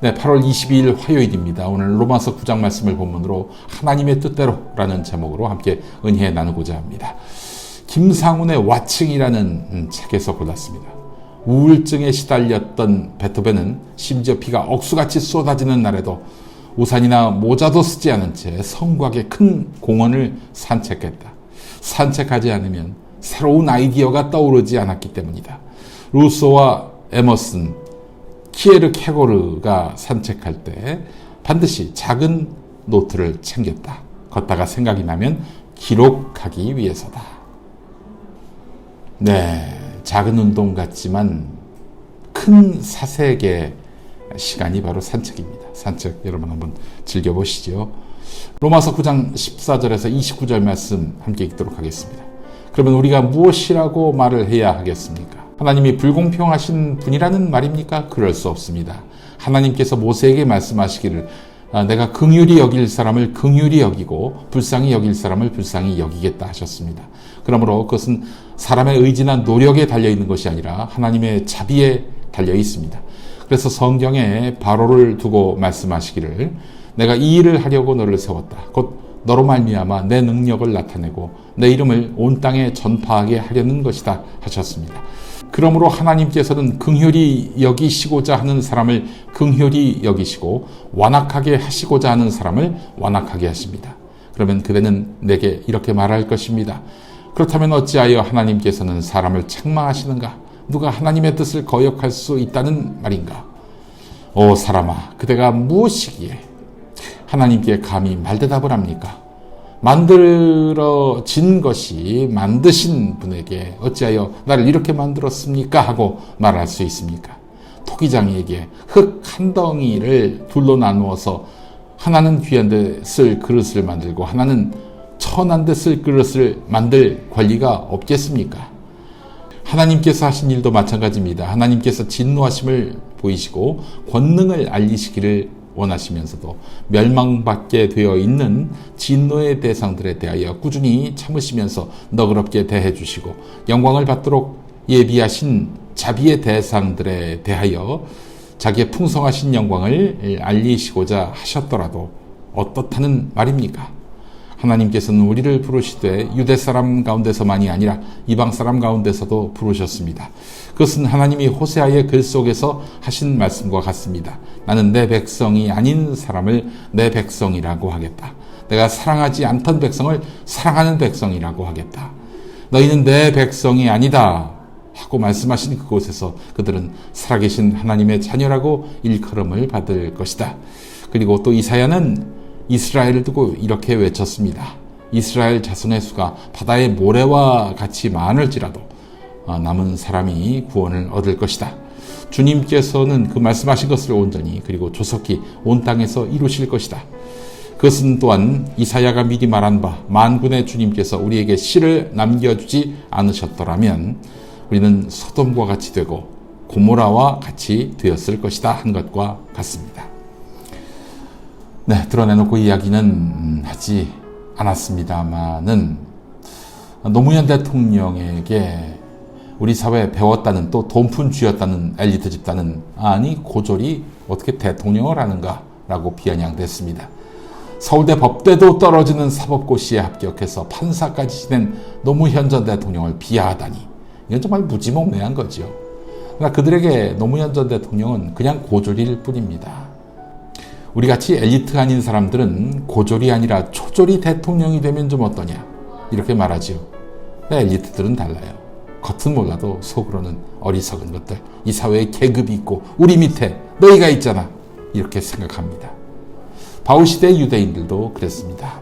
네, 8월 22일 화요일입니다. 오늘 로마서 9장 말씀을 본문으로 하나님의 뜻대로라는 제목으로 함께 은혜 나누고자 합니다. 김상훈의 와칭이라는 책에서 골랐습니다. 우울증에 시달렸던 베토벤은 심지어 비가 억수같이 쏟아지는 날에도 우산이나 모자도 쓰지 않은 채 성곽의 큰 공원을 산책했다. 산책하지 않으면 새로운 아이디어가 떠오르지 않았기 때문이다. 루소와 에머슨, 키에르케고르가 산책할 때 반드시 작은 노트를 챙겼다. 걷다가 생각이 나면 기록하기 위해서다. 네, 작은 운동 같지만 큰 사색의 시간이 바로 산책입니다. 산책 여러분 한번 즐겨보시죠. 로마서 9장 14절에서 29절 말씀 함께 읽도록 하겠습니다. 그러면 우리가 무엇이라고 말을 해야 하겠습니까? 하나님이 불공평하신 분이라는 말입니까? 그럴 수 없습니다. 하나님께서 모세에게 말씀하시기를 내가 긍휼히 여길 사람을 긍휼히 여기고 불쌍히 여길 사람을 불쌍히 여기겠다 하셨습니다. 그러므로 그것은 사람의 의지나 노력에 달려있는 것이 아니라 하나님의 자비에 달려 있습니다. 그래서 성경에 바로를 두고 말씀하시기를 내가 이 일을 하려고 너를 세웠다. 곧 너로 말미암아 내 능력을 나타내고 내 이름을 온 땅에 전파하게 하려는 것이다 하셨습니다. 그러므로 하나님께서는 긍휼히 여기시고자 하는 사람을 긍휼히 여기시고 완악하게 하시고자 하는 사람을 완악하게 하십니다. 그러면 그대는 내게 이렇게 말할 것입니다. 그렇다면 어찌하여 하나님께서는 사람을 책망하시는가? 누가 하나님의 뜻을 거역할 수 있다는 말인가? 오 사람아, 그대가 무엇이기에 하나님께 감히 말대답을 합니까? 만들어진 것이 만드신 분에게 어찌하여 나를 이렇게 만들었습니까? 하고 말할 수 있습니까? 토기장이에게 흙 한 덩이를 둘로 나누어서 하나는 귀한 데 쓸 그릇을 만들고 하나는 천한 데 쓸 그릇을 만들 권리가 없겠습니까? 하나님께서 하신 일도 마찬가지입니다. 하나님께서 진노하심을 보이시고 권능을 알리시기를 원하시면서도 멸망받게 되어 있는 진노의 대상들에 대하여 꾸준히 참으시면서 너그럽게 대해 주시고 영광을 받도록 예비하신 자비의 대상들에 대하여 자기의 풍성하신 영광을 알리시고자 하셨더라도 어떻다는 말입니까? 하나님께서는 우리를 부르시되 유대 사람 가운데서만이 아니라 이방 사람 가운데서도 부르셨습니다. 그것은 하나님이 호세아의 글 속에서 하신 말씀과 같습니다. 나는 내 백성이 아닌 사람을 내 백성이라고 하겠다. 내가 사랑하지 않던 백성을 사랑하는 백성이라고 하겠다. 너희는 내 백성이 아니다 하고 말씀하신 그곳에서 그들은 살아계신 하나님의 자녀라고 일컬음을 받을 것이다. 그리고 또 이사야는 이스라엘을 두고 이렇게 외쳤습니다. 이스라엘 자손의 수가 바다의 모래와 같이 많을지라도 남은 사람이 구원을 얻을 것이다. 주님께서는 그 말씀하신 것을 온전히 그리고 조속히 온 땅에서 이루실 것이다. 그것은 또한 이사야가 미리 말한 바 만군의 주님께서 우리에게 씨를 남겨주지 않으셨더라면 우리는 소돔과 같이 되고 고모라와 같이 되었을 것이다 한 것과 같습니다. 네, 드러내놓고 이야기는 하지 않았습니다만은 노무현 대통령에게 우리 사회에 배웠다는 또 돈푼 쥐였다는 엘리트 집단은 아니 고졸이 어떻게 대통령을 하는가 라고 비아냥댔습니다. 서울대 법대도 떨어지는 사법고시에 합격해서 판사까지 지낸 노무현 전 대통령을 비하하다니 이건 정말 무지몽매한 거죠. 그러나 그들에게 노무현 전 대통령은 그냥 고졸일 뿐입니다. 우리같이 엘리트 아닌 사람들은 고졸이 아니라 초졸이 대통령이 되면 좀 어떠냐 이렇게 말하지요. 엘리트들은 달라요. 겉은 몰라도 속으로는 어리석은 것들, 이 사회에 계급이 있고 우리 밑에 너희가 있잖아 이렇게 생각합니다. 바울시대 유대인들도 그랬습니다.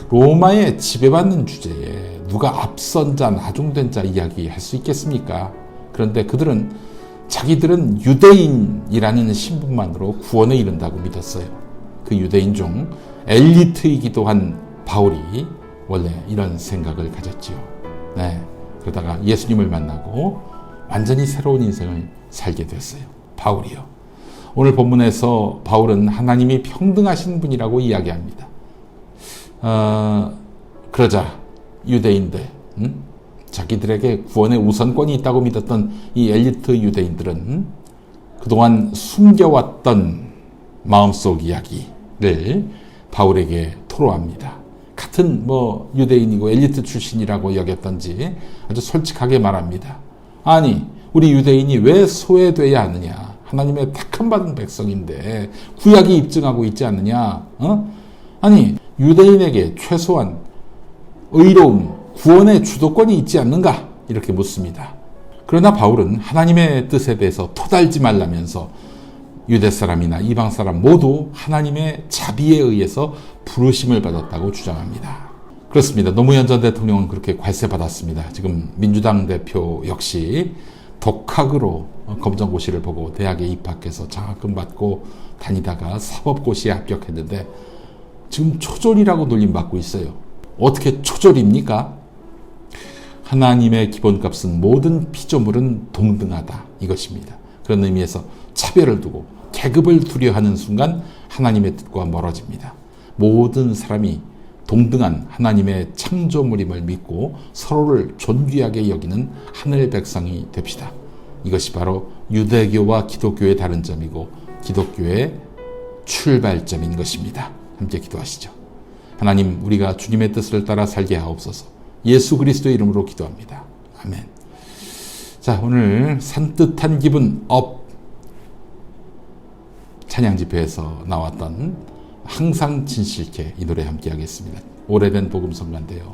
로마에 지배받는 주제에 누가 앞선 자, 나중된 자 이야기할 수 있겠습니까? 그런데 자기들은 유대인이라는 신분만으로 구원에 이른다고 믿었어요. 그 유대인 중 엘리트이기도 한 바울이 원래 이런 생각을 가졌지요. 네, 그러다가 예수님을 만나고 완전히 새로운 인생을 살게 됐어요. 바울이요. 오늘 본문에서 바울은 하나님이 평등하신 분이라고 이야기합니다. 그러자 유대인들, 자기들에게 구원의 우선권이 있다고 믿었던 이 엘리트 유대인들은 그동안 숨겨왔던 마음속 이야기를 바울에게 토로합니다. 같은 유대인이고 엘리트 출신이라고 여겼던지 아주 솔직하게 말합니다. 아니, 우리 유대인이 왜 소외돼야 하느냐? 하나님의 택함받은 백성인데 구약이 입증하고 있지 않느냐? 아니, 유대인에게 최소한 의로움, 구원의 주도권이 있지 않는가? 이렇게 묻습니다. 그러나 바울은 하나님의 뜻에 대해서 토달지 말라면서 유대 사람이나 이방 사람 모두 하나님의 자비에 의해서 부르심을 받았다고 주장합니다. 그렇습니다. 노무현 전 대통령은 그렇게 괄세받았습니다. 지금 민주당 대표 역시 독학으로 검정고시를 보고 대학에 입학해서 장학금 받고 다니다가 사법고시에 합격했는데 지금 초졸이라고 놀림받고 있어요. 어떻게 초졸입니까? 하나님의 기본값은 모든 피조물은 동등하다, 이것입니다. 그런 의미에서 차별을 두고 계급을 두려하는 순간 하나님의 뜻과 멀어집니다. 모든 사람이 동등한 하나님의 창조물임을 믿고 서로를 존귀하게 여기는 하늘 백성이 됩시다. 이것이 바로 유대교와 기독교의 다른 점이고 기독교의 출발점인 것입니다. 함께 기도하시죠. 하나님, 우리가 주님의 뜻을 따라 살게 하옵소서. 예수 그리스도의 이름으로 기도합니다. 아멘. 자, 오늘 산뜻한 기분 업 찬양 집회에서 나왔던 항상 진실케, 이 노래 함께 하겠습니다. 오래된 복음성가인데요.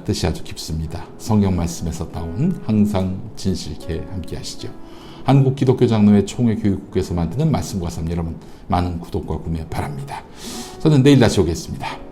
뜻이 아주 깊습니다. 성경 말씀에서 따온 항상 진실케 함께 하시죠. 한국기독교장로회 총회교육국에서 만드는 말씀과 삶, 여러분 많은 구독과 구매 바랍니다. 저는 내일 다시 오겠습니다.